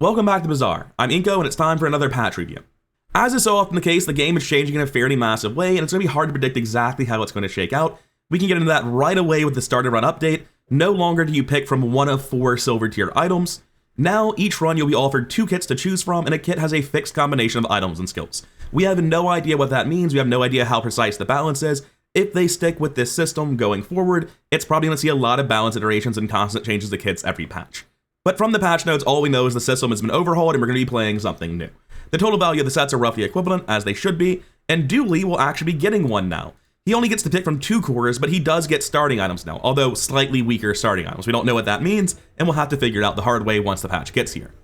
Welcome back to Bazaar. I'm Inko and it's time for another patch review. As is so often the case, the game is changing in a fairly massive way and it's going to be hard to predict exactly how it's going to shake out. We can get into that right away with the starter run update. No longer do you pick from one of 4 silver tier items. Now, each run you'll be offered 2 kits to choose from, and a kit has a fixed combination of items and skills. We have no idea what that means, we have no idea how precise the balance is. If they stick with this system going forward, it's probably going to see a lot of balance iterations and constant changes to kits every patch. But from the patch notes, all we know is the system has been overhauled and we're going to be playing something new. The total value of the sets are roughly equivalent, as they should be, and Dooley will actually be getting one now. He only gets to pick from 2 cores, but he does get starting items now, although slightly weaker starting items. We don't know what that means, and we'll have to figure it out the hard way once the patch gets here.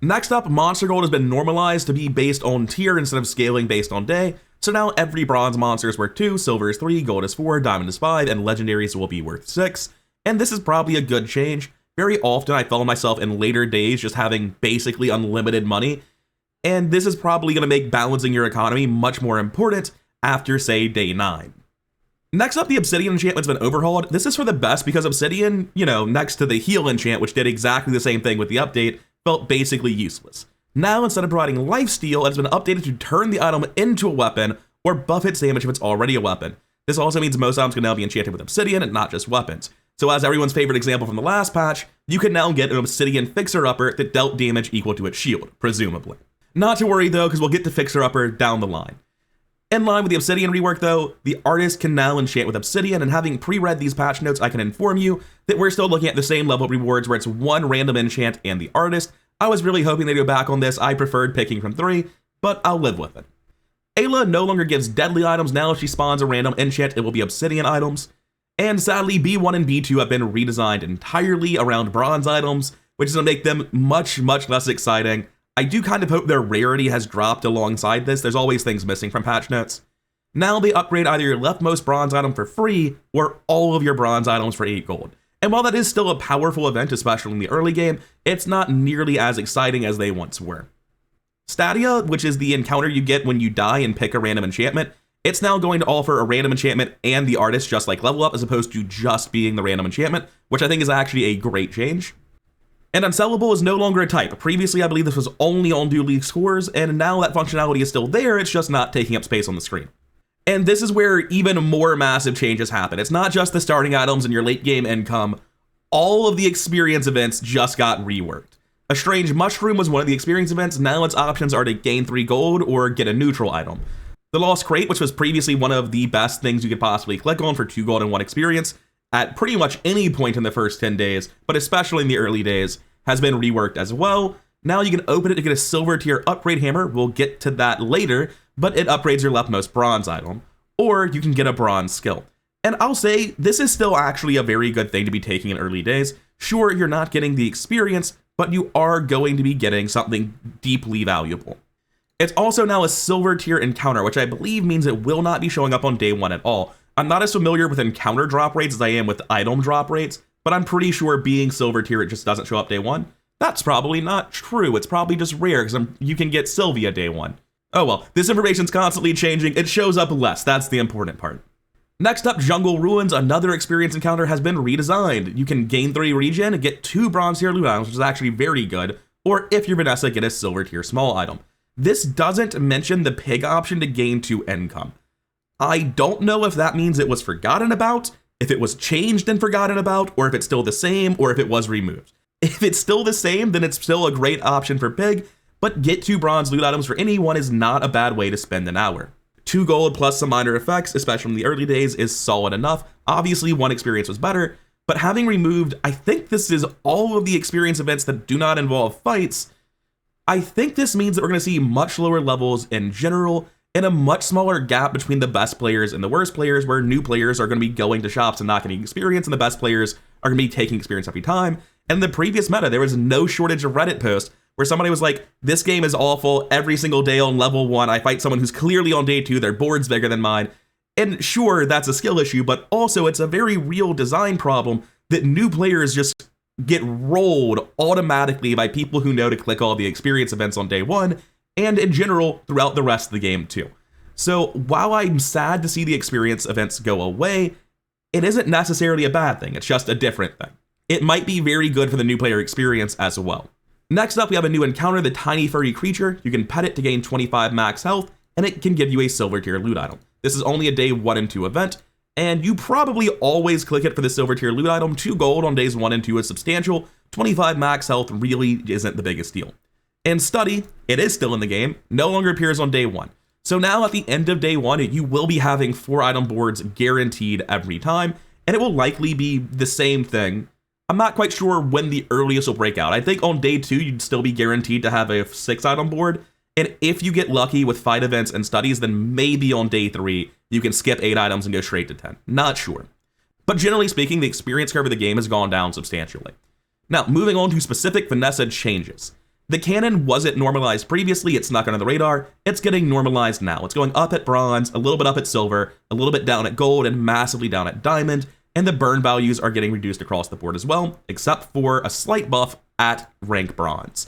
Next up, Monster Gold has been normalized to be based on tier instead of scaling based on day, so now every bronze monster is worth 2, silver is 3, gold is 4, diamond is 5, and legendaries will be worth 6, and this is probably a good change. Very often I found myself in later days just having basically unlimited money, and this is probably going to make balancing your economy much more important after, say, day 9. Next up, the Obsidian enchantment's been overhauled. This is for the best because Obsidian, next to the heal enchant, which did exactly the same thing with the update, felt basically useless. Now, instead of providing lifesteal, it's been updated to turn the item into a weapon or buff its damage if it's already a weapon. This also means most items can now be enchanted with Obsidian and not just weapons. So as everyone's favorite example from the last patch, you can now get an Obsidian Fixer-Upper that dealt damage equal to its shield, presumably. Not to worry though, because we'll get to Fixer-Upper down the line. In line with the Obsidian rework though, the artist can now enchant with Obsidian, and having pre-read these patch notes, I can inform you that we're still looking at the same level of rewards where it's 1 random enchant and the artist. I was really hoping they'd go back on this. I preferred picking from 3, but I'll live with it. Ayla no longer gives deadly items. Now if she spawns a random enchant, it will be Obsidian items. And sadly, B1 and B2 have been redesigned entirely around bronze items, which is going to make them much less exciting. I do kind of hope their rarity has dropped alongside this. There's always things missing from patch notes. Now they upgrade either your leftmost bronze item for free or all of your bronze items for 8 gold. And while that is still a powerful event, especially in the early game, it's not nearly as exciting as they once were. Stadia, which is the encounter you get when you die and pick a random enchantment, it's now going to offer a random enchantment and the artist just like level up, as opposed to just being the random enchantment, which I think is actually a great change. And Unsellable is no longer a type. Previously, I believe this was only on Dooley scores, and now that functionality is still there, it's just not taking up space on the screen. And this is where even more massive changes happen. It's not just the starting items and your late game income. All of the experience events just got reworked. A Strange Mushroom was one of the experience events. Now its options are to gain 3 gold or get a neutral item. The Lost Crate, which was previously one of the best things you could possibly click on for 2 gold and 1 experience at pretty much any point in the first 10 days, but especially in the early days, has been reworked as well. Now you can open it to get a silver tier upgrade hammer. We'll get to that later, but it upgrades your leftmost bronze item. Or you can get a bronze skill. And I'll say, this is still actually a very good thing to be taking in early days. Sure, you're not getting the experience, but you are going to be getting something deeply valuable. It's also now a silver tier encounter, which I believe means it will not be showing up on day 1 at all. I'm not as familiar with encounter drop rates as I am with item drop rates, but I'm pretty sure being silver tier, it just doesn't show up day 1. That's probably not true. It's probably just rare because you can get Sylvia day 1. Oh well, this information's constantly changing. It shows up less. That's the important part. Next up, Jungle Ruins, another experience encounter, has been redesigned. You can gain 3 regen and get 2 bronze tier loot items, which is actually very good. Or if you're Vanessa, get a silver tier small item. This doesn't mention the pig option to gain 2 income. I don't know if that means it was forgotten about, if it was changed and forgotten about, or if it's still the same, or if it was removed. If it's still the same, then it's still a great option for pig, but get 2 bronze loot items for anyone is not a bad way to spend an hour. 2 gold plus some minor effects, especially in the early days, is solid enough. Obviously, 1 experience was better, but having removed, I think this is all of the experience events that do not involve fights, I think this means that we're going to see much lower levels in general, and a much smaller gap between the best players and the worst players, where new players are going to be going to shops and not getting experience, and the best players are going to be taking experience every time. And in the previous meta, there was no shortage of Reddit posts where somebody was like, this game is awful, every single day on level 1, I fight someone who's clearly on day 2, their board's bigger than mine. And sure, that's a skill issue, but also it's a very real design problem that new players just get rolled automatically by people who know to click all the experience events on day 1, and in general throughout the rest of the game too. So while I'm sad to see the experience events go away, it isn't necessarily a bad thing, it's just a different thing. It might be very good for the new player experience as well. Next up, we have a new encounter, the tiny furry creature. You can pet it to gain 25 max health, and it can give you a silver tier loot item. This is only a day 1 and 2 event, and you probably always click it for the silver tier loot item. 2 gold on days 1 and 2 is substantial. 25 max health really isn't the biggest deal. And Study, it is still in the game, no longer appears on day 1. So now at the end of day 1, you will be having 4 item boards guaranteed every time, and it will likely be the same thing. I'm not quite sure when the earliest will break out. I think on day 2, you'd still be guaranteed to have a 6 item board. And if you get lucky with fight events and studies, then maybe on day 3, you can skip 8 items and go straight to 10. Not sure. But generally speaking, the experience curve of the game has gone down substantially. Now, moving on to specific Vanessa changes. The cannon wasn't normalized previously, it snuck under the radar. It's getting normalized now. It's going up at bronze, a little bit up at silver, a little bit down at gold, and massively down at diamond. And the burn values are getting reduced across the board as well, except for a slight buff at rank bronze.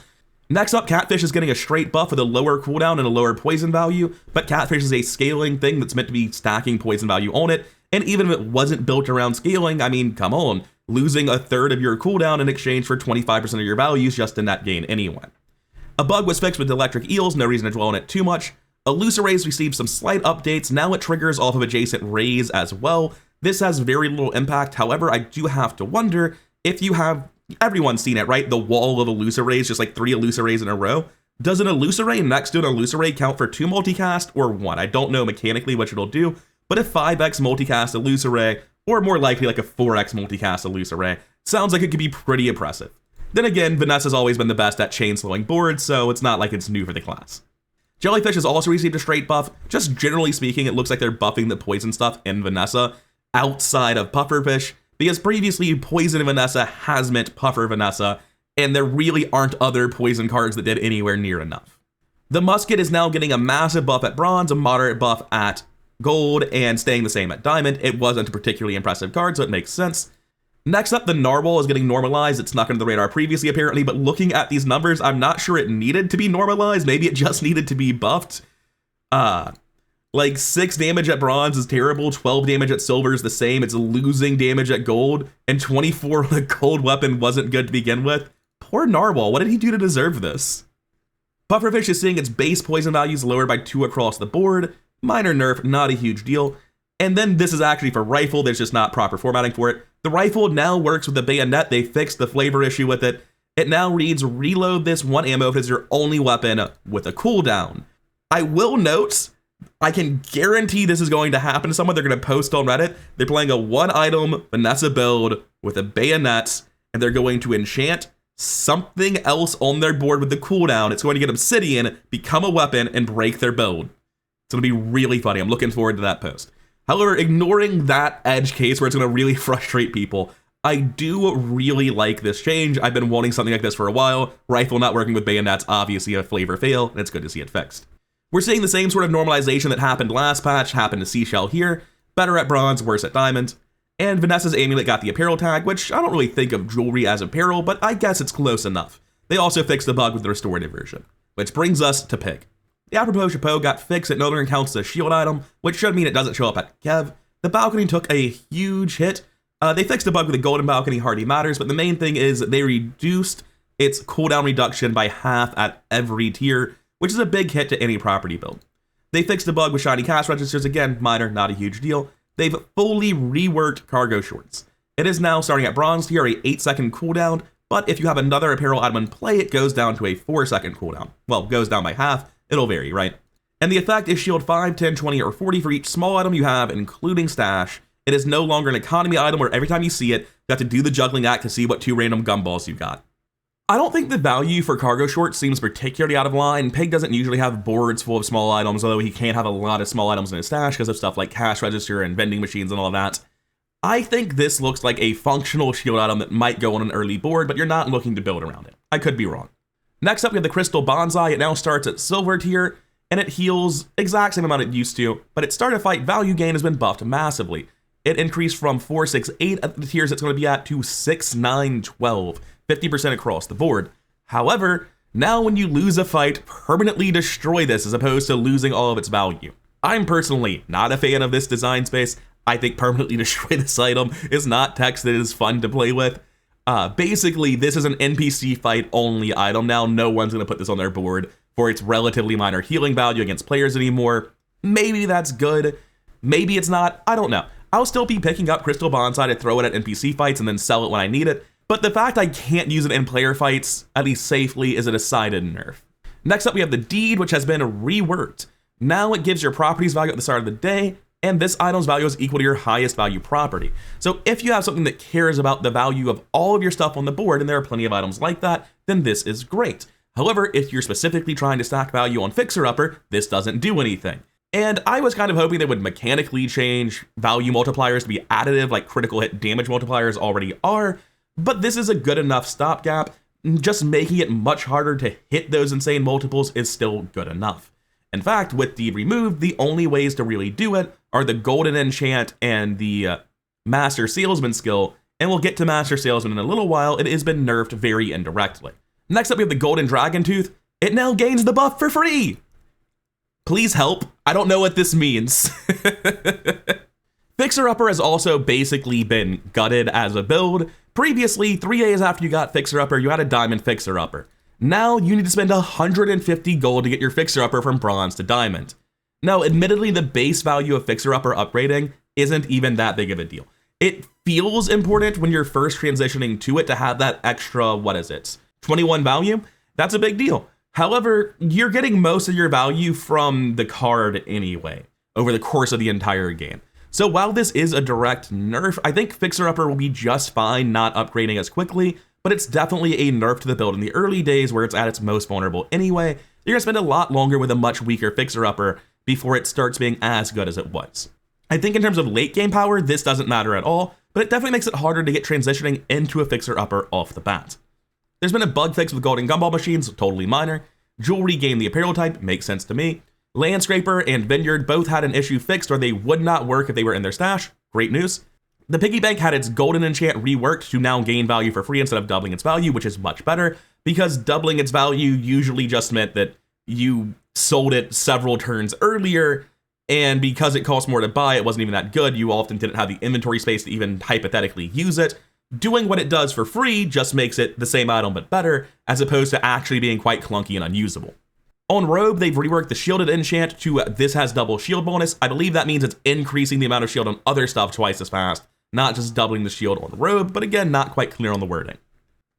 Next up, Catfish is getting a straight buff with a lower cooldown and a lower poison value, but Catfish is a scaling thing that's meant to be stacking poison value on it, and even if it wasn't built around scaling, I mean, come on, losing a third of your cooldown in exchange for 25% of your values just a net gain anyway. A bug was fixed with electric eels, no reason to dwell on it too much. Elusive Rays received some slight updates, now it triggers off of adjacent rays as well. This has very little impact, however, I do have to wonder if you have, everyone's seen it, right? The wall of Elusive Rays, just like 3 Elusive Rays in a row. Does an Elusive Ray next to an Elusive Ray count for 2 multicast or 1? I don't know mechanically what it'll do, but a 5x multicast Elusive Ray, or more likely like a 4x multicast Elusive Ray, sounds like it could be pretty impressive. Then again, Vanessa's always been the best at chain slowing boards, so it's not like it's new for the class. Jellyfish has also received a straight buff. Just generally speaking, it looks like they're buffing the poison stuff in Vanessa outside of Pufferfish, because previously Poison Vanessa has meant Puffer Vanessa, and there really aren't other poison cards that did anywhere near enough. The Musket is now getting a massive buff at bronze, a moderate buff at gold, and staying the same at diamond. It wasn't a particularly impressive card, so it makes sense. Next up, the Narwhal is getting normalized. It's not under the radar previously, apparently, but looking at these numbers, I'm not sure it needed to be normalized. Maybe it just needed to be buffed. Like 6 damage at bronze is terrible, 12 damage at silver is the same, it's losing damage at gold, and 24 with a gold weapon wasn't good to begin with. Poor Narwhal, what did he do to deserve this? Pufferfish is seeing its base poison values lowered by 2 across the board. Minor nerf, not a huge deal. And then this is actually for Rifle, there's just not proper formatting for it. The Rifle now works with the bayonet, they fixed the flavor issue with it. It now reads, reload this 1 ammo if it's your only weapon with a cooldown. I will note, I can guarantee this is going to happen to someone. They're going to post on Reddit. They're playing a 1 item Vanessa build with a bayonet, and they're going to enchant something else on their board with the cooldown. It's going to get Obsidian, become a weapon, and break their build. It's going to be really funny. I'm looking forward to that post. However, ignoring that edge case where it's going to really frustrate people, I do really like this change. I've been wanting something like this for a while. Rifle not working with bayonets, obviously a flavor fail, and it's good to see it fixed. We're seeing the same sort of normalization that happened last patch, happened to Seashell here. Better at bronze, worse at diamond. And Vanessa's amulet got the apparel tag, which I don't really think of jewelry as apparel, but I guess it's close enough. They also fixed the bug with the restorative version. Which brings us to Pig. The apropos chapeau got fixed, it no longer counts as a shield item, which should mean it doesn't show up at Kev. The balcony took a huge hit. They fixed the bug with the golden balcony, hardly matters, but the main thing is they reduced its cooldown reduction by half at every tier, which is a big hit to any property build. They fixed the bug with shiny cash registers, again, minor, not a huge deal. They've fully reworked cargo shorts. It is now starting at bronze tier, a 8-second cooldown, but if you have another apparel item in play, it goes down to a 4-second cooldown. Well, goes down by half, it'll vary, right? And the effect is shield 5, 10, 20, or 40 for each small item you have, including stash. It is no longer an economy item where every time you see it, you have to do the juggling act to see what 2 random gumballs you got. I don't think the value for cargo shorts seems particularly out of line. Pig doesn't usually have boards full of small items, although he can't have a lot of small items in his stash because of stuff like cash register and vending machines and all of that. I think this looks like a functional shield item that might go on an early board, but you're not looking to build around it. I could be wrong. Next up, we have the Crystal Bonsai. It now starts at silver tier, and it heals exact same amount it used to, but its start of fight value gain has been buffed massively. It increased from 4, 6, 8 at the tiers it's going to be at to 6, 9, 12. 50% across the board. However, now when you lose a fight, permanently destroy this as opposed to losing all of its value. I'm personally not a fan of this design space. I think permanently destroy this item is not text that is fun to play with. Basically, this is an NPC fight only item now. No one's going to put this on their board for its relatively minor healing value against players anymore. Maybe that's good. Maybe it's not. I don't know. I'll still be picking up Crystal Bonsai to throw it at NPC fights and then sell it when I need it. But the fact I can't use it in player fights, at least safely, is a decided nerf. Next up, we have the Deed, which has been reworked. Now it gives your properties value at the start of the day, and this item's value is equal to your highest value property. So if you have something that cares about the value of all of your stuff on the board, and there are plenty of items like that, then this is great. However, if you're specifically trying to stack value on Fixer Upper, this doesn't do anything. And I was kind of hoping they would mechanically change value multipliers to be additive like critical hit damage multipliers already are, but this is a good enough stopgap. Just making it much harder to hit those insane multiples is still good enough. In fact, with Deed removed, the only ways to really do it are the Golden Enchant and the Master Salesman skill, and we'll get to Master Salesman in a little while. It has been nerfed very indirectly. Next up, we have the Golden Dragon Tooth. It now gains the buff for free! Please help. I don't know what this means. Fixer Upper has also basically been gutted as a build. Previously, 3 days after you got Fixer Upper, you had a Diamond Fixer Upper. Now you need to spend 150 gold to get your Fixer Upper from Bronze to Diamond. Now, admittedly, the base value of Fixer Upper upgrading isn't even that big of a deal. It feels important when you're first transitioning to it to have that extra, 21 value? That's a big deal. However, you're getting most of your value from the card anyway, over the course of the entire game. So while this is a direct nerf, I think Fixer Upper will be just fine not upgrading as quickly, but it's definitely a nerf to the build in the early days where it's at its most vulnerable anyway. You're gonna spend a lot longer with a much weaker Fixer Upper before it starts being as good as it was. I think in terms of late game power, this doesn't matter at all, but it definitely makes it harder to get transitioning into a Fixer Upper off the bat. There's been a bug fix with Golden Gumball Machines, totally minor. Jewelry gained the apparel type, makes sense to me. Landscraper and Vineyard both had an issue fixed where they would not work if they were in their stash, great news. The Piggy Bank had its Golden Enchant reworked to now gain value for free instead of doubling its value, which is much better, because doubling its value usually just meant that you sold it several turns earlier, and because it cost more to buy, it wasn't even that good. You often didn't have the inventory space to even hypothetically use it. Doing what it does for free just makes it the same item but better, as opposed to actually being quite clunky and unusable. On Robe, they've reworked the Shielded Enchant to this has double shield bonus. I believe that means it's increasing the amount of shield on other stuff twice as fast, not just doubling the shield on Robe, but again, not quite clear on the wording.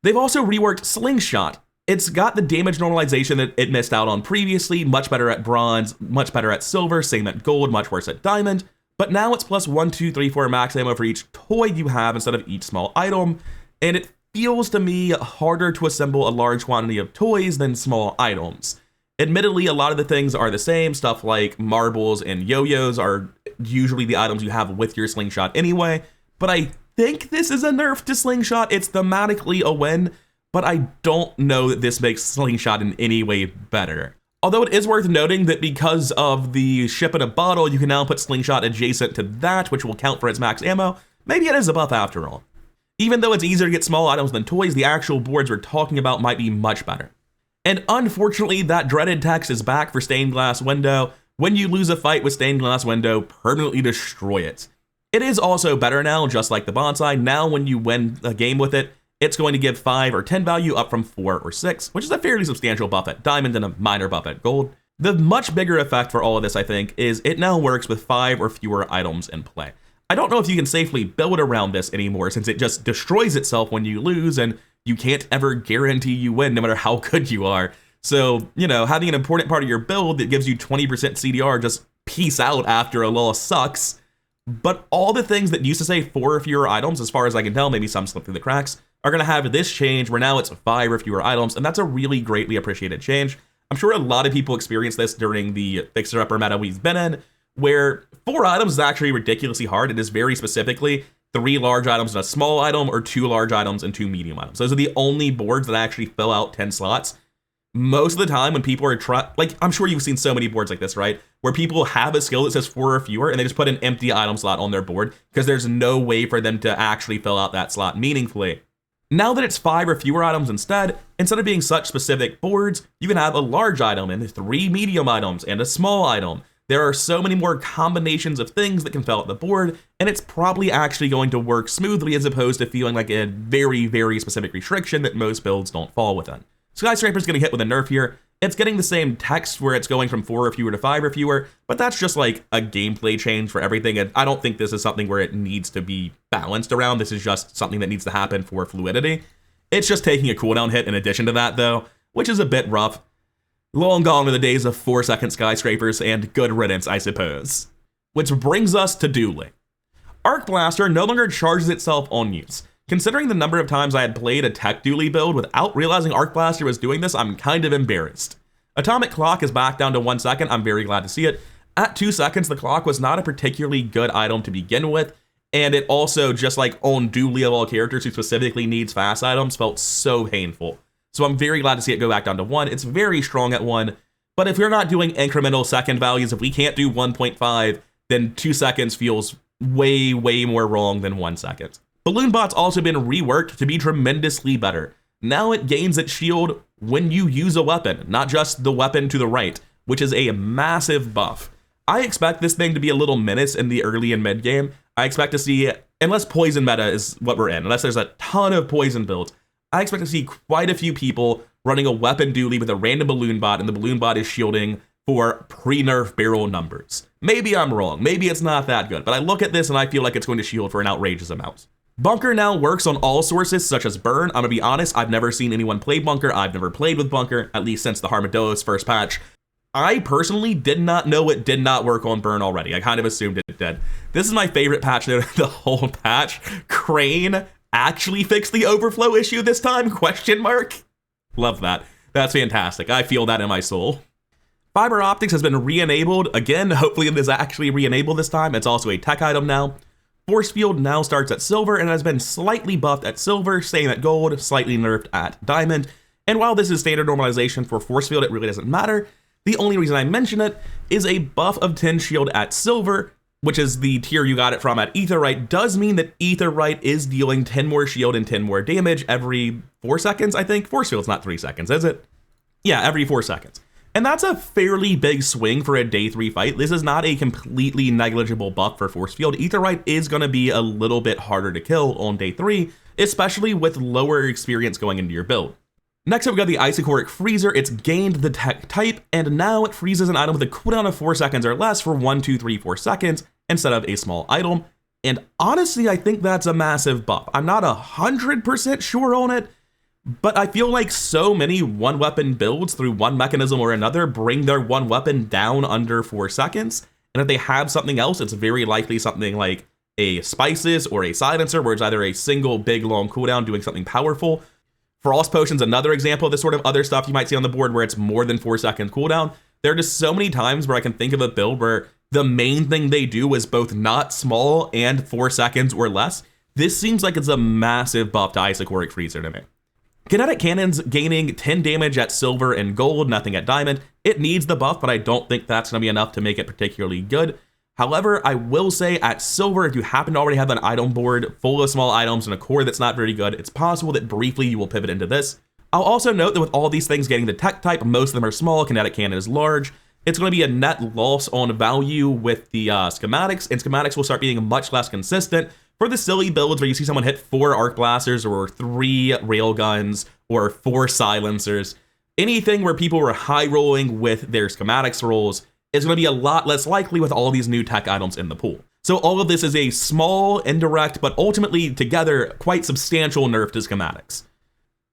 They've also reworked Slingshot. It's got the damage normalization that it missed out on previously, much better at Bronze, much better at Silver, same at Gold, much worse at Diamond. But now it's plus 1, 2, 3, 4 max ammo for each toy you have instead of each small item, and it feels to me harder to assemble a large quantity of toys than small items. Admittedly, a lot of the things are the same, stuff like marbles and yo-yos are usually the items you have with your Slingshot anyway, but I think this is a nerf to Slingshot. It's thematically a win, but I don't know that this makes Slingshot in any way better. Although it is worth noting that because of the ship in a bottle, you can now put Slingshot adjacent to that, which will count for its max ammo. Maybe it is a buff after all. Even though it's easier to get small items than toys, the actual boards we're talking about might be much better. And unfortunately, that dreaded text is back for Stained Glass Window. When you lose a fight with Stained Glass Window, permanently destroy it. It is also better now, just like the Bonsai. Now when you win a game with it, it's going to give 5 or 10 value up from 4 or 6, which is a fairly substantial buff at Diamond and a minor buff at Gold. The much bigger effect for all of this, I think, is it now works with 5 or fewer items in play. I don't know if you can safely build around this anymore, since it just destroys itself when you lose, and you can't ever guarantee you win no matter how good you are. So, having an important part of your build that gives you 20% CDR just peace out after a loss sucks. But all the things that used to say 4 or fewer items, as far as I can tell, maybe some slip through the cracks, are going to have this change where now it's 5 or fewer items, and that's a really greatly appreciated change. I'm sure a lot of people experience this during the Fixer Upper meta we've been in, where 4 items is actually ridiculously hard. It is very specifically 3 large items and a small item, or 2 large items and 2 medium items. Those are the only boards that actually fill out 10 slots. Most of the time when people are I'm sure you've seen so many boards like this, right? Where people have a skill that says 4 or fewer, and they just put an empty item slot on their board because there's no way for them to actually fill out that slot meaningfully. Now that it's 5 or fewer items instead of being such specific boards, you can have a large item and 3 medium items and a small item. There are so many more combinations of things that can fill out the board, and it's probably actually going to work smoothly as opposed to feeling like a very, very specific restriction that most builds don't fall within. Skyscraper's getting hit with a nerf here. It's getting the same text where it's going from 4 or fewer to 5 or fewer, but that's just like a gameplay change for everything, and I don't think this is something where it needs to be balanced around. This is just something that needs to happen for fluidity. It's just taking a cooldown hit in addition to that, though, which is a bit rough. Long gone are the days of 4-second skyscrapers, and good riddance, I suppose. Which brings us to dueling. Arc Blaster no longer charges itself on use. Considering the number of times I had played a tech dually build without realizing Arc Blaster was doing this, I'm kind of embarrassed. Atomic Clock is back down to 1 second, I'm very glad to see it. At 2 seconds, the clock was not a particularly good item to begin with, and it also, just like on dually of all characters who specifically needs fast items, felt so painful. So I'm very glad to see it go back down to 1. It's very strong at 1, but if we're not doing incremental second values, if we can't do 1.5, then 2 seconds feels way, way more wrong than 1 second. Balloon Bot's also been reworked to be tremendously better. Now it gains its shield when you use a weapon, not just the weapon to the right, which is a massive buff. I expect this thing to be a little menace in the early and mid game. I expect to see, unless poison meta is what we're in, unless there's a ton of poison builds, I expect to see quite a few people running a weapon dually with a random balloon bot, and the balloon bot is shielding for pre-nerf barrel numbers. Maybe I'm wrong, maybe it's not that good, but I look at this and I feel like it's going to shield for an outrageous amount. Bunker now works on all sources such as burn. I'm gonna be honest, I've never seen anyone play Bunker. I've never played with Bunker, at least since the Harmadillo's first patch. I personally did not know it did not work on burn already. I kind of assumed it did. This is my favorite patch note of the whole patch. Crane actually fixed the overflow issue this time? Question mark? Love that. That's fantastic. I feel that in my soul. Fiber Optics has been re-enabled. Again, hopefully it is actually re-enabled this time. It's also a tech item now. Force Field now starts at silver and has been slightly buffed at silver, same at gold, slightly nerfed at diamond. And while this is standard normalization for Force Field, it really doesn't matter. The only reason I mention it is a buff of 10 shield at silver, which is the tier you got it from at Aetheryte, does mean that Aetheryte is dealing 10 more shield and 10 more damage every 4 seconds, I think. Force Field's not 3 seconds, is it? Yeah, every 4 seconds. And that's a fairly big swing for a day 3 fight. This is not a completely negligible buff for Force Field. Aetheryte is going to be a little bit harder to kill on day 3, especially with lower experience going into your build. Next up, we got the Isochoric Freezer. It's gained the tech type, and now it freezes an item with a cooldown of 4 seconds or less for 1, 2, 3, 4 seconds instead of a small item. And honestly, I think that's a massive buff. I'm not 100% sure on it, but I feel like so many one weapon builds through one mechanism or another bring their one weapon down under 4 seconds. And if they have something else, it's very likely something like a Spices or a Silencer, where it's either a single big long cooldown doing something powerful. Frost Potion's another example of this sort of other stuff you might see on the board where it's more than 4 seconds cooldown. There are just so many times where I can think of a build where the main thing they do is both not small and 4 seconds or less. This seems like it's a massive buff to Isochoric Freezer to me. Kinetic Cannon's gaining 10 damage at silver and gold, nothing at diamond. It needs the buff, but I don't think that's going to be enough to make it particularly good. However, I will say at silver, if you happen to already have an item board full of small items and a core that's not very good, it's possible that briefly you will pivot into this. I'll also note that with all these things getting the tech type, most of them are small, Kinetic Cannon is large. It's going to be a net loss on value with the schematics, and schematics will start being much less consistent for the silly builds where you see someone hit 4 arc blasters or 3 railguns or 4 silencers. Anything where people were high rolling with their schematics rolls is going to be a lot less likely with all these new tech items in the pool. So all of this is a small, indirect, but ultimately together quite substantial nerf to schematics.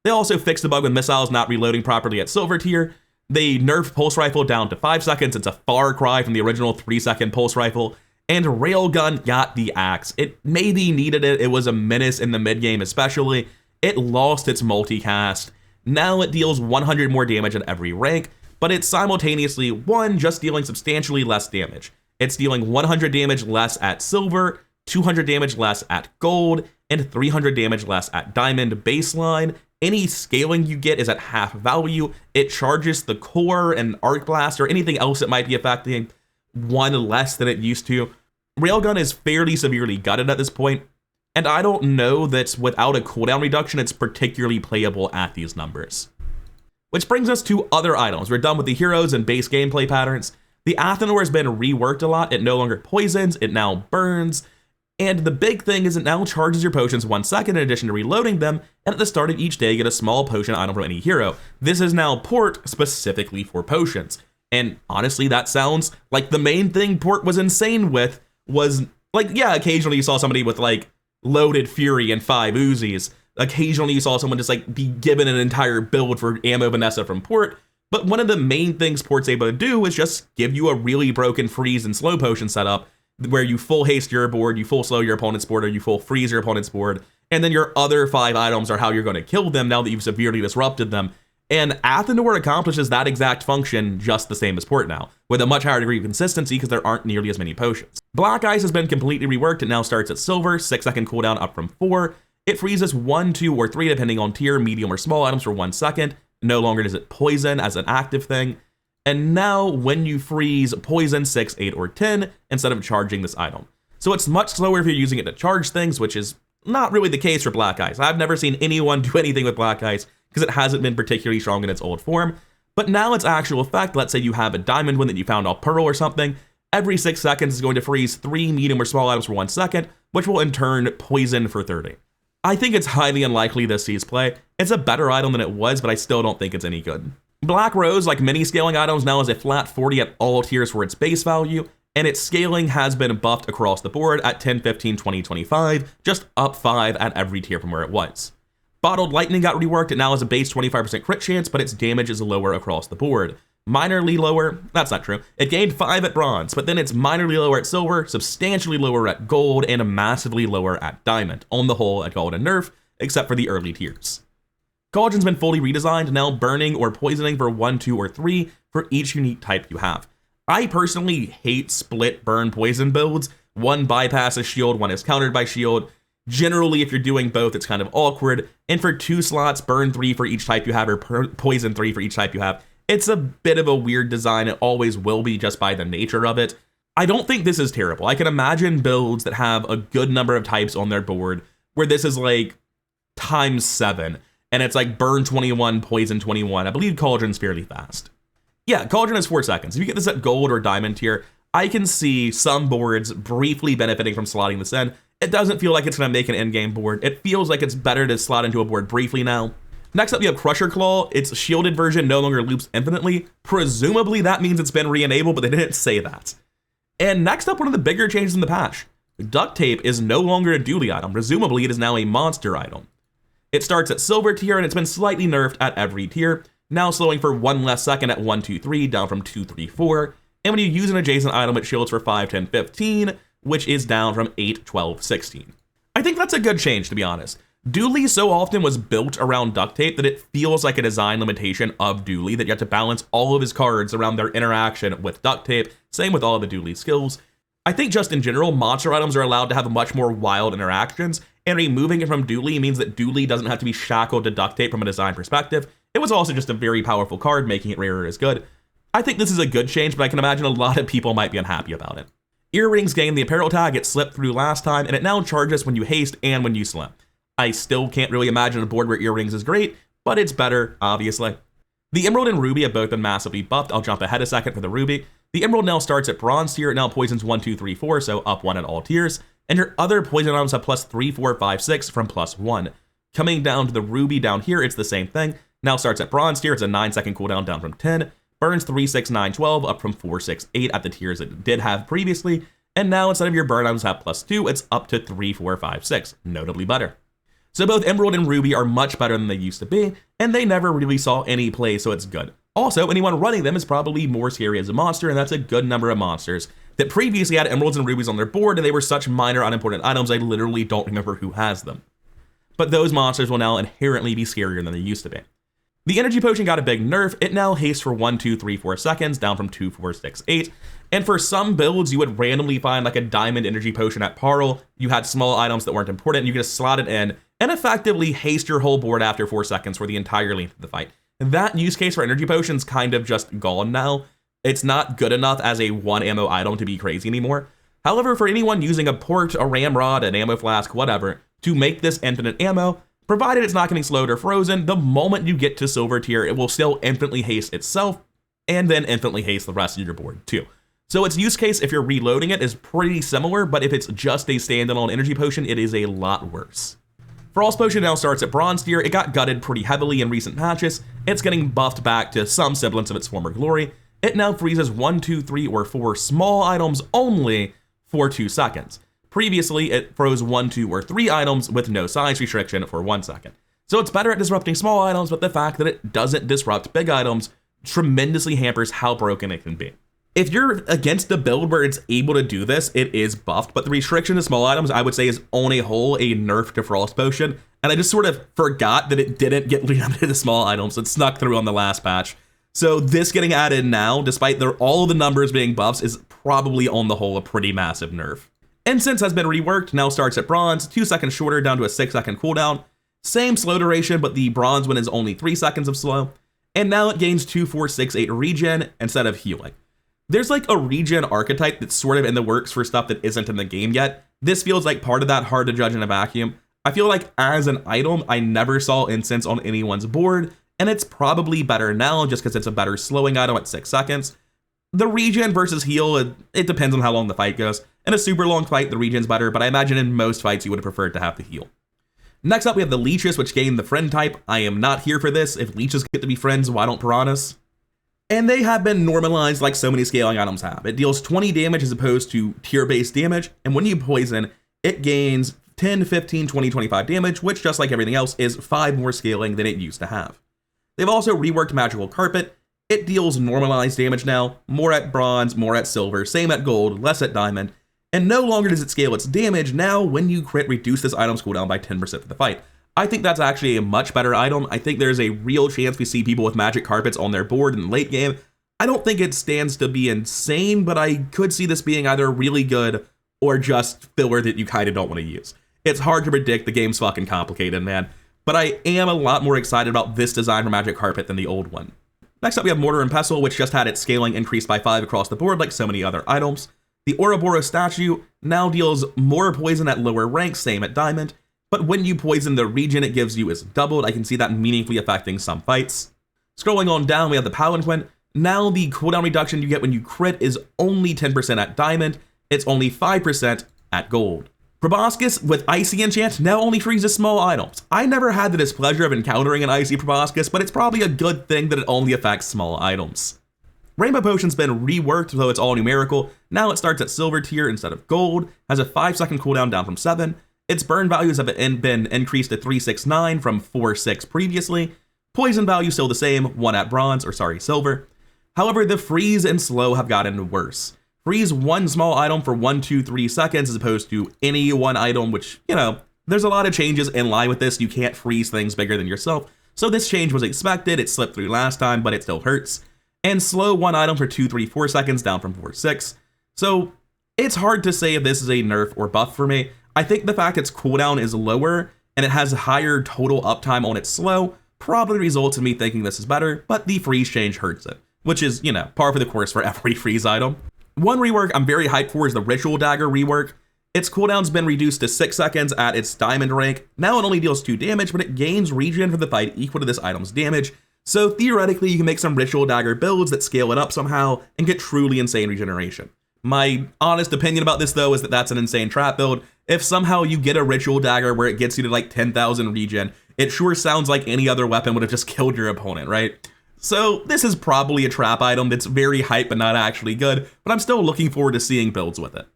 They also fixed the bug with missiles not reloading properly at silver tier. They nerfed Pulse Rifle down to 5 seconds. It's a far cry from the original 3-second Pulse Rifle. And Railgun got the axe. It maybe needed it. It was a menace in the mid game especially. It lost its multicast. Now it deals 100 more damage at every rank, but it's simultaneously, one, just dealing substantially less damage. It's dealing 100 damage less at silver, 200 damage less at gold, and 300 damage less at diamond baseline. Any scaling you get is at half value. It charges the core and arc blast or anything else that might be affecting 1 less than it used to. Railgun is fairly severely gutted at this point, and I don't know that without a cooldown reduction, it's particularly playable at these numbers. Which brings us to other items. We're done with the heroes and base gameplay patterns. The Athanor has been reworked a lot. It no longer poisons, it now burns. And the big thing is it now charges your potions 1 second in addition to reloading them, and at the start of each day, get a small potion item from any hero. This is now port specifically for potions. And honestly, that sounds like the main thing port was insane with was, like, yeah, occasionally you saw somebody with, like, loaded Fury and 5 Uzis. Occasionally you saw someone just, like, be given an entire build for ammo Vanessa from port. But one of the main things port's able to do is just give you a really broken freeze and slow potion setup, where you full haste your board, you full slow your opponent's board, or you full freeze your opponent's board, and then your other 5 items are how you're going to kill them now that you've severely disrupted them. And Athanor accomplishes that exact function just the same as port now, with a much higher degree of consistency because there aren't nearly as many potions. Black Ice has been completely reworked. It now starts at silver, 6-second cooldown up from 4. It freezes 1, 2, or 3 depending on tier, medium, or small items for 1 second. No longer does it poison as an active thing. And now when you freeze, poison 6, 8, or 10 instead of charging this item. So it's much slower if you're using it to charge things, which is not really the case for Black Ice. I've never seen anyone do anything with Black Ice because it hasn't been particularly strong in its old form. But now its actual effect, let's say you have a diamond one that you found off Pearl or something, every 6 seconds is going to freeze 3 medium or small items for 1 second, which will in turn poison for 30. I think it's highly unlikely this sees play. It's a better item than it was, but I still don't think it's any good. Black Rose, like many scaling items, now has a flat 40 at all tiers for its base value, and its scaling has been buffed across the board at 10, 15, 20, 25, just up 5 at every tier from where it was. Bottled Lightning got reworked. It now has a base 25% crit chance, but its damage is lower across the board. Minorly lower, that's not true. It gained 5 at bronze, but then it's minorly lower at silver, substantially lower at gold, and massively lower at diamond. On the whole, at gold and nerf, except for the early tiers. Cauldron's been fully redesigned, now burning or poisoning for 1, 2, or 3 for each unique type you have. I personally hate split burn poison builds. One bypasses shield, one is countered by shield. Generally, if you're doing both, it's kind of awkward. And for 2 slots, burn 3 for each type you have, or poison 3 for each type you have. It's a bit of a weird design. It always will be just by the nature of it. I don't think this is terrible. I can imagine builds that have a good number of types on their board where this is like times 7. And it's like burn 21, poison 21. I believe Cauldron's fairly fast. Yeah, Cauldron is 4 seconds. If you get this at gold or diamond tier, I can see some boards briefly benefiting from slotting this in. It doesn't feel like it's going to make an endgame board. It feels like it's better to slot into a board briefly now. Next up, you have Crusher Claw. Its shielded version no longer loops infinitely. Presumably, that means it's been re-enabled, but they didn't say that. And next up, one of the bigger changes in the patch. Duct Tape is no longer a dually item. Presumably, it is now a monster item. It starts at silver tier, and it's been slightly nerfed at every tier, now slowing for 1 less second at 1, 2, 3, down from 2, 3, 4. And when you use an adjacent item, it shields for 5, 10, 15, which is down from 8, 12, 16. I think that's a good change, to be honest. Dually so often was built around Duct Tape that it feels like a design limitation of Dually, that you have to balance all of his cards around their interaction with Duct Tape, same with all of the Dually skills. I think just in general, monster items are allowed to have much more wild interactions, and removing it from Dually means that Dually doesn't have to be shackled to Duct Tape from a design perspective. It was also just a very powerful card, making it rarer is good. I think this is a good change, but I can imagine a lot of people might be unhappy about it. Earrings gained the apparel tag it slipped through last time, and it now charges when you haste and when you slip. I still can't really imagine a board where Earrings is great, but it's better, obviously. The Emerald and Ruby have both been massively buffed. I'll jump ahead a second for the Ruby. The Emerald now starts at bronze tier. It now poisons 1, 2, 3, 4, so up 1 at all tiers. And your other poison items have plus 3, 4, 5, 6 from plus 1. Coming down to the Ruby down here, it's the same thing. Now starts at bronze tier. It's a 9-second cooldown down from 10. Burns 3, 6, 9, 12, up from 4, 6, 8 at the tiers it did have previously. And now instead of your burn items have plus 2, it's up to 3, 4, 5, 6. Notably better. So both Emerald and Ruby are much better than they used to be, and they never really saw any play, so it's good. Also, anyone running them is probably more scary as a monster, and that's a good number of monsters that previously had Emeralds and Rubies on their board, and they were such minor, unimportant items, I literally don't remember who has them. But those monsters will now inherently be scarier than they used to be. The Energy Potion got a big nerf. It now hastes for 1, 2, 3, 4 seconds, down from 2, 4, 6, 8. And for some builds, you would randomly find like a Diamond Energy Potion at Parle. You had small items that weren't important, and you could just slot it in and effectively haste your whole board after 4 seconds for the entire length of the fight. That use case for Energy Potion's kind of just gone now. It's not good enough as a 1 ammo item to be crazy anymore. However, for anyone using a port, a ramrod, an ammo flask, whatever, to make this infinite ammo, provided it's not getting slowed or frozen, the moment you get to silver tier, it will still infinitely haste itself, and then infinitely haste the rest of your board too. So its use case, if you're reloading it, is pretty similar, but if it's just a standalone energy potion, it is a lot worse. Frost Potion now starts at bronze tier. It got gutted pretty heavily in recent patches. It's getting buffed back to some semblance of its former glory. It now freezes 1, 2, 3, or 4 small items only for 2 seconds. Previously, it froze 1, 2, or 3 items with no size restriction for 1 second. So it's better at disrupting small items, but the fact that it doesn't disrupt big items tremendously hampers how broken it can be. If you're against the build where it's able to do this, it is buffed, but the restriction to small items, I would say, is on a whole a nerf to Frost Potion, and I just sort of forgot that it didn't get limited to small items. It snuck through on the last patch. So this getting added now, despite all of the numbers being buffs, is probably on the whole a pretty massive nerf. Incense has been reworked, now starts at bronze, 2 seconds shorter down to a 6 second cooldown. Same slow duration, but the bronze one is only 3 seconds of slow. And now it gains 2, 4, 6, 8 regen instead of healing. There's like a regen archetype that's sort of in the works for stuff that isn't in the game yet. This feels like part of that, hard to judge in a vacuum. I feel like as an item, I never saw Incense on anyone's board, and it's probably better now just because it's a better slowing item at 6 seconds. The regen versus heal, it depends on how long the fight goes. In a super long fight, the regen's better, but I imagine in most fights you would have preferred to have the heal. Next up, we have the leeches, which gain the friend type. I am not here for this. If leeches get to be friends, why don't piranhas? And they have been normalized like so many scaling items have. It deals 20 damage as opposed to tier-based damage, and when you poison, it gains 10, 15, 20, 25 damage, which, just like everything else, is 5 more scaling than it used to have. They've also reworked Magical Carpet. It deals normalized damage now, more at bronze, more at silver, same at gold, less at diamond, and no longer does it scale its damage. Now, when you crit, reduce this item's cooldown by 10% for the fight. I think that's actually a much better item. I think there's a real chance we see people with magic carpets on their board in the late game. I don't think it stands to be insane, but I could see this being either really good or just filler that you kind of don't want to use. It's hard to predict, the game's fucking complicated, man. But I am a lot more excited about this design for Magic Carpet than the old one. Next up, we have Mortar and Pestle, which just had its scaling increased by 5 across the board like so many other items. The Ouroboros statue now deals more poison at lower ranks, same at diamond, but when you poison, the regen it gives you is doubled. I can see that meaningfully affecting some fights. Scrolling on down, we have the Palanquin. Now the cooldown reduction you get when you crit is only 10% at diamond, it's only 5% at gold. Proboscis with Icy Enchant now only freezes small items. I never had the displeasure of encountering an Icy Proboscis, but it's probably a good thing that it only affects small items. Rainbow Potion's been reworked, though it's all numerical. Now it starts at silver tier instead of gold, has a 5-second cooldown down from 7. Its burn values have been increased to 369 from 46 previously. Poison value still the same, 1 at silver. However, the freeze and slow have gotten worse. Freeze 1 small item for 1, 2, 3 seconds as opposed to any one item, which, there's a lot of changes in line with this. You can't freeze things bigger than yourself. So this change was expected. It slipped through last time, but it still hurts. And slow 1 item for 2, 3, 4 seconds down from 4, 6. So it's hard to say if this is a nerf or buff for me. I think the fact its cooldown is lower and it has higher total uptime on its slow probably results in me thinking this is better, but the freeze change hurts it, which is, par for the course for every freeze item. One rework I'm very hyped for is the Ritual Dagger rework. Its cooldown's been reduced to 6 seconds at its diamond rank. Now it only deals 2 damage, but it gains regen for the fight equal to this item's damage. So theoretically, you can make some Ritual Dagger builds that scale it up somehow and get truly insane regeneration. My honest opinion about this, though, is that that's an insane trap build. If somehow you get a Ritual Dagger where it gets you to like 10,000 regen, it sure sounds like any other weapon would have just killed your opponent, right? So this is probably a trap item that's very hype but not actually good, but I'm still looking forward to seeing builds with it.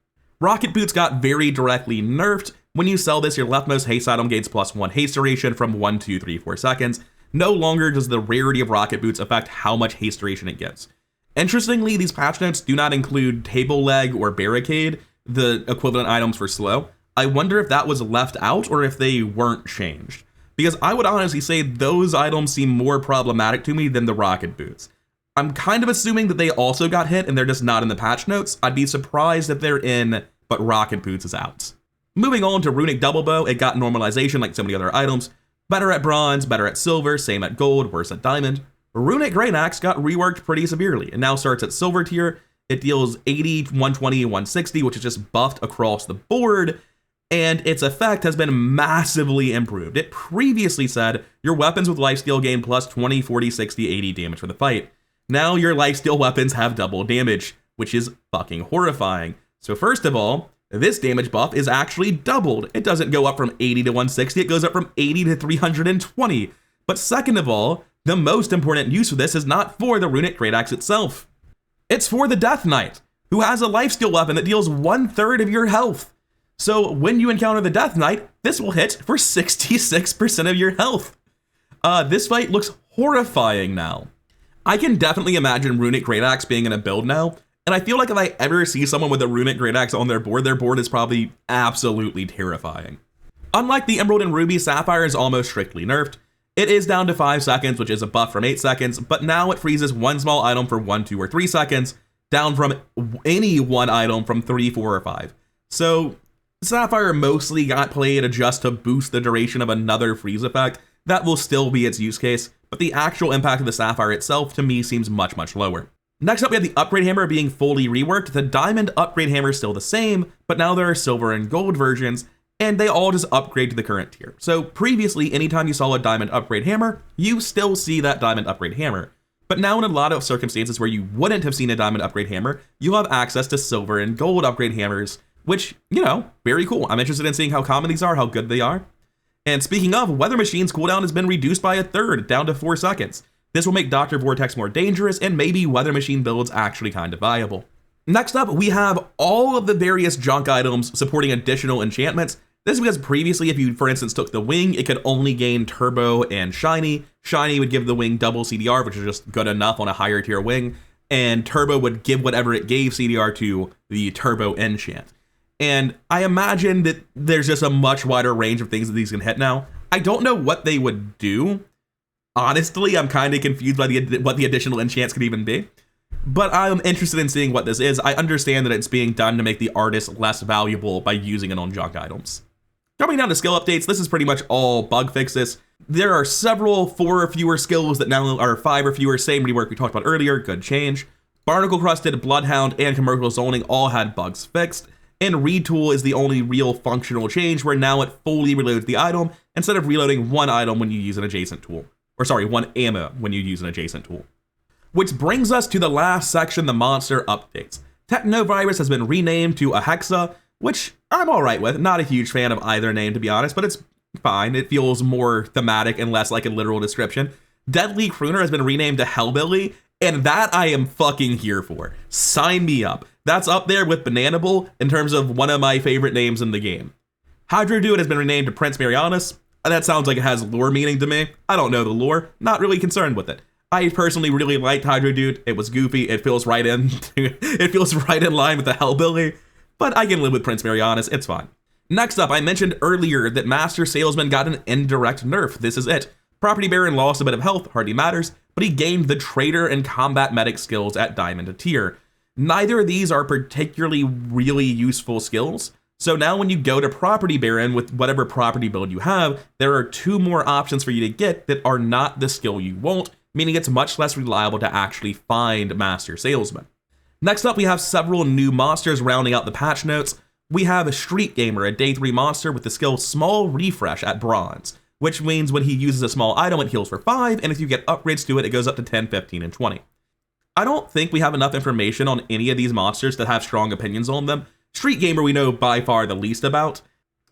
Rocket Boots got very directly nerfed. When you sell this, your leftmost haste item gains +1 haste duration from 1, 2, 3, 4 seconds. No longer does the rarity of Rocket Boots affect how much haste duration it gives. Interestingly, these patch notes do not include Table Leg or Barricade, the equivalent items for slow. I wonder if that was left out or if they weren't changed. Because I would honestly say those items seem more problematic to me than the Rocket Boots. I'm kind of assuming that they also got hit and they're just not in the patch notes. I'd be surprised if they're in, but Rocket Boots is out. Moving on to Runic Double Bow, it got normalization like so many other items. Better at bronze, better at silver, same at gold, worse at diamond. Runic Great Axe got reworked pretty severely and now starts at silver tier. It deals 80, 120, 160, which is just buffed across the board. And its effect has been massively improved. It previously said your weapons with lifesteal gain plus 20, 40, 60, 80 damage for the fight. Now your lifesteal weapons have double damage. which is fucking horrifying. So first of all, this damage buff is actually doubled. It doesn't go up from 80 to 160, it goes up from 80 to 320. But second of all, the most important use of this is not for the Runic Great Axe itself. It's for the Death Knight, who has a lifesteal weapon that deals 1/3 of your health. So when you encounter the Death Knight, this will hit for 66% of your health. This fight looks horrifying now. I can definitely imagine Runic Great Axe being in a build now, and I feel like if I ever see someone with a Runic Great Axe on their board is probably absolutely terrifying. Unlike the Emerald and Ruby, Sapphire is almost strictly nerfed. It is down to 5 seconds, which is a buff from 8 seconds, but now it freezes one small item for 1, 2, or 3 seconds, down from any one item from 3, 4, or 5. So Sapphire mostly got played just to boost the duration of another freeze effect. That will still be its use case, but the actual impact of the Sapphire itself to me seems much, much lower. Next up, we have the Upgrade Hammer being fully reworked. The Diamond Upgrade Hammer is still the same, but now there are Silver and Gold versions, and they all just upgrade to the current tier. So previously, anytime you saw a Diamond Upgrade Hammer, you still see that Diamond Upgrade Hammer. But now in a lot of circumstances where you wouldn't have seen a Diamond Upgrade Hammer, you'll have access to Silver and Gold Upgrade Hammers, which, very cool. I'm interested in seeing how common these are, how good they are. And speaking of, Weather Machine's cooldown has been reduced by 1/3, down to 4 seconds. This will make Dr. Vortex more dangerous, and maybe Weather Machine builds actually kind of viable. Next up, we have all of the various junk items supporting additional enchantments. This is because previously, if you, for instance, took the Wing, it could only gain Turbo and Shiny. Shiny would give the Wing double CDR, which is just good enough on a higher tier Wing, and Turbo would give whatever it gave CDR to the Turbo enchant. And I imagine that there's just a much wider range of things that these can hit now. I don't know what they would do. Honestly, I'm kind of confused by what the additional enchants could even be. But I'm interested in seeing what this is. I understand that it's being done to make the artist less valuable by using it on junk items. Coming down to skill updates, this is pretty much all bug fixes. There are several 4 or fewer skills that now are 5 or fewer, same rework we talked about earlier, good change. Barnacle Crusted, Bloodhound, and Commercial Zoning all had bugs fixed. And Retool is the only real functional change, where now it fully reloads the item instead of reloading one item when you use an adjacent tool. Or sorry, one ammo when you use an adjacent tool. Which brings us to the last section, the monster updates. Technovirus has been renamed to Ahexa, which I'm alright with. Not a huge fan of either name, to be honest, but it's fine. It feels more thematic and less like a literal description. Deadly Crooner has been renamed to Hellbilly, and that I am fucking here for. Sign me up. That's up there with Bananable in terms of one of my favorite names in the game. Hydrodude has been renamed to Prince Marianus. That sounds like it has lore meaning to me. I don't know the lore, not really concerned with it. I personally really liked Hydrodude. It was goofy, it feels right in line with the Hellbilly, but I can live with Prince Marianus, it's fine. Next up, I mentioned earlier that Master Salesman got an indirect nerf. This is it. Property Baron lost a bit of health, hardly matters, but he gained the Trader and Combat Medic skills at Diamond tier. Neither of these are particularly really useful skills, so now when you go to Property Baron with whatever property build you have, there are 2 more options for you to get that are not the skill you want, meaning it's much less reliable to actually find Master Salesman. Next up, we have several new monsters rounding out the patch notes. We have a Street Gamer, a day 3 monster with the skill Small Refresh at Bronze, which means when he uses a small item, it heals for 5, and if you get upgrades to it, it goes up to 10, 15, and 20. I don't think we have enough information on any of these monsters that have strong opinions on them. Street Gamer we know by far the least about,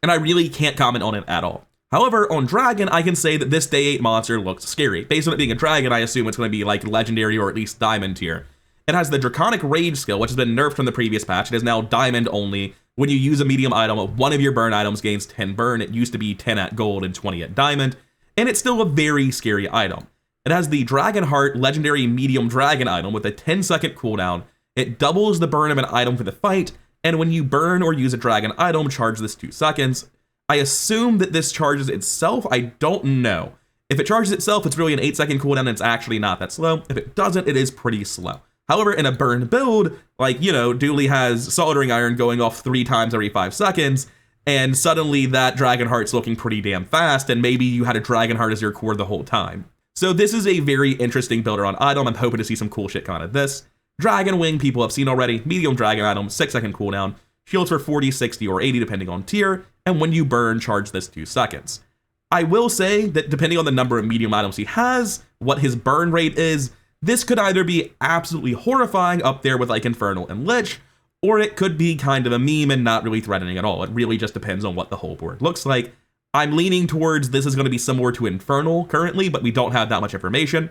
and I really can't comment on it at all. However, on Dragon, I can say that this day 8 monster looks scary. Based on it being a dragon, I assume it's going to be like legendary or at least diamond tier. It has the Draconic Rage skill, which has been nerfed from the previous patch. It is now diamond only. When you use a medium item, one of your burn items gains 10 burn. It used to be 10 at gold and 20 at diamond, and it's still a very scary item. It has the Dragonheart legendary medium dragon item with a 10-second cooldown. It doubles the burn of an item for the fight, and when you burn or use a dragon item, charge this 2 seconds. I assume that this charges itself. I don't know. If it charges itself, it's really an 8-second cooldown, and it's actually not that slow. If it doesn't, it is pretty slow. However, in a burn build, like, Dooley has Soldering Iron going off 3 times every 5 seconds, and suddenly that Dragonheart's looking pretty damn fast, and maybe you had a Dragonheart as your core the whole time. So this is a very interesting builder on item. I'm hoping to see some cool shit come out of this. Dragon Wing, people have seen already. Medium dragon item, 6-second cooldown. Shields for 40, 60, or 80 depending on tier. And when you burn, charge this 2 seconds. I will say that depending on the number of medium items he has, what his burn rate is, This could either be absolutely horrifying up there with like Infernal and Lich, or it could be kind of a meme and not really threatening at all. It really just depends on what the whole board looks like. I'm leaning towards this is going to be similar to Infernal currently, but we don't have that much information.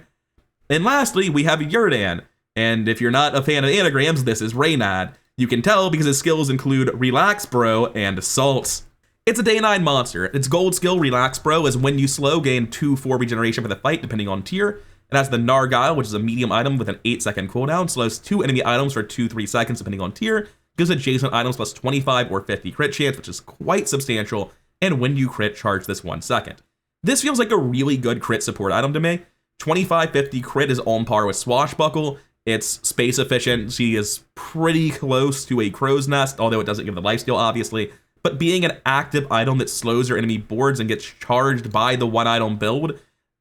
And lastly, we have Yurdan, and if you're not a fan of anagrams, this is Reynad. You can tell because his skills include Relax Bro and Assault. It's a day 9 monster. Its gold skill, Relax Bro, is when you slow, gain 2/4 regeneration for the fight, depending on tier. It has the Nargile, which is a medium item with an 8-second cooldown, slows 2 enemy items for 2-3 seconds, depending on tier, gives adjacent items plus 25 or 50 crit chance, which is quite substantial, and when you crit, charge this 1 second. This feels like a really good crit support item to me. 25-50 crit is on par with Swashbuckle. Its space efficiency is pretty close to a Crow's Nest, although it doesn't give the lifesteal, obviously. But being an active item that slows your enemy boards and gets charged by the one item build,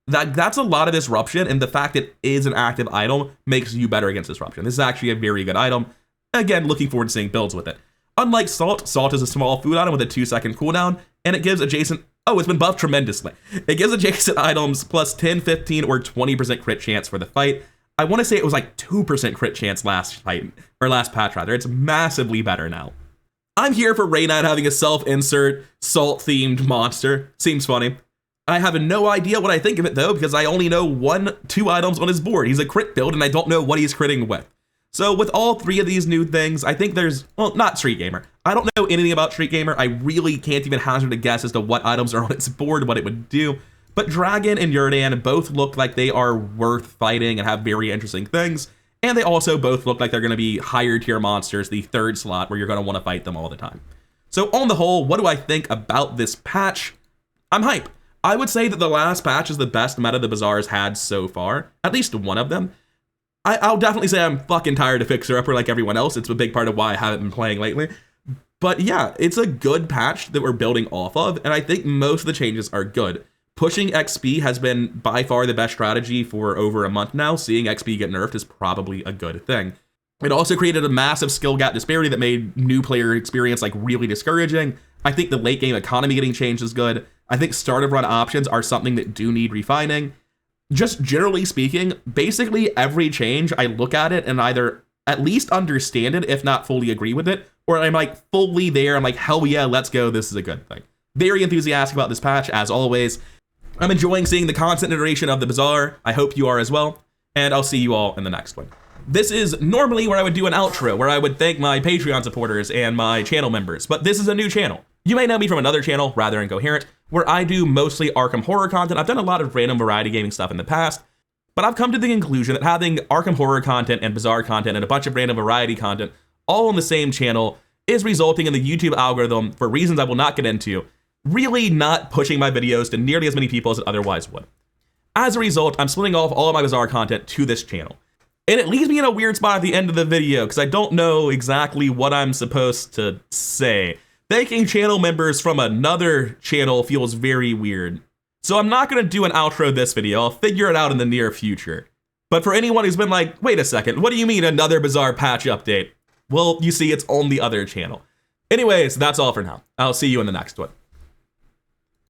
that's a lot of disruption, and the fact it is an active item makes you better against disruption. This is actually a very good item. Again, looking forward to seeing builds with it. Unlike Salt, Salt is a small food item with a 2-second cooldown, and it gives adjacent... Oh, it's been buffed tremendously. It gives adjacent items plus 10, 15, or 20% crit chance for the fight. I want to say it was like 2% crit chance last fight, or last patch rather. It's massively better now. I'm here for Reynad having a self-insert, Salt-themed monster. Seems funny. I have no idea what I think of it though, because I only know 1-2 items on his board. He's a crit build, and I don't know what he's critting with. So with all 3 of these new things, I think there's, well, not Street Gamer. I don't know anything about Street Gamer. I really can't even hazard a guess as to what items are on its board, what it would do. But Dragon and Yurdan both look like they are worth fighting and have very interesting things. And they also both look like they're going to be higher tier monsters, the 3rd slot, where you're going to want to fight them all the time. So on the whole, what do I think about this patch? I'm hype. I would say that the last patch is the best meta the Bazaar's had so far, at least one of them. I'll definitely say I'm fucking tired of Fixer Upper like everyone else. It's a big part of why I haven't been playing lately. But yeah, it's a good patch that we're building off of, and I think most of the changes are good. Pushing XP has been by far the best strategy for over a month now. Seeing XP get nerfed is probably a good thing. It also created a massive skill gap disparity that made new player experience like really discouraging. I think the late game economy getting changed is good. I think start of run options are something that do need refining. Just generally speaking, basically every change, I look at it and either at least understand it, if not fully agree with it, or I'm like fully there. I'm like, hell yeah, let's go. This is a good thing. Very enthusiastic about this patch, as always. I'm enjoying seeing the constant iteration of the Bazaar. I hope you are as well, and I'll see you all in the next one. This is normally where I would do an outro, where I would thank my Patreon supporters and my channel members, but this is a new channel. You may know me from another channel, Rather Incoherent, where I do mostly Arkham horror content. I've done a lot of random variety gaming stuff in the past, but I've come to the conclusion that having Arkham horror content and Bazaar content and a bunch of random variety content all on the same channel is resulting in the YouTube algorithm, for reasons I will not get into, really not pushing my videos to nearly as many people as it otherwise would. As a result, I'm splitting off all of my Bazaar content to this channel. And it leaves me in a weird spot at the end of the video, because I don't know exactly what I'm supposed to say. Thanking channel members from another channel feels very weird. So I'm not going to do an outro this video. I'll figure it out in the near future. But for anyone who's been like, wait a second, what do you mean another Bazaar patch update? Well, you see, it's on the other channel. Anyways, that's all for now. I'll see you in the next one.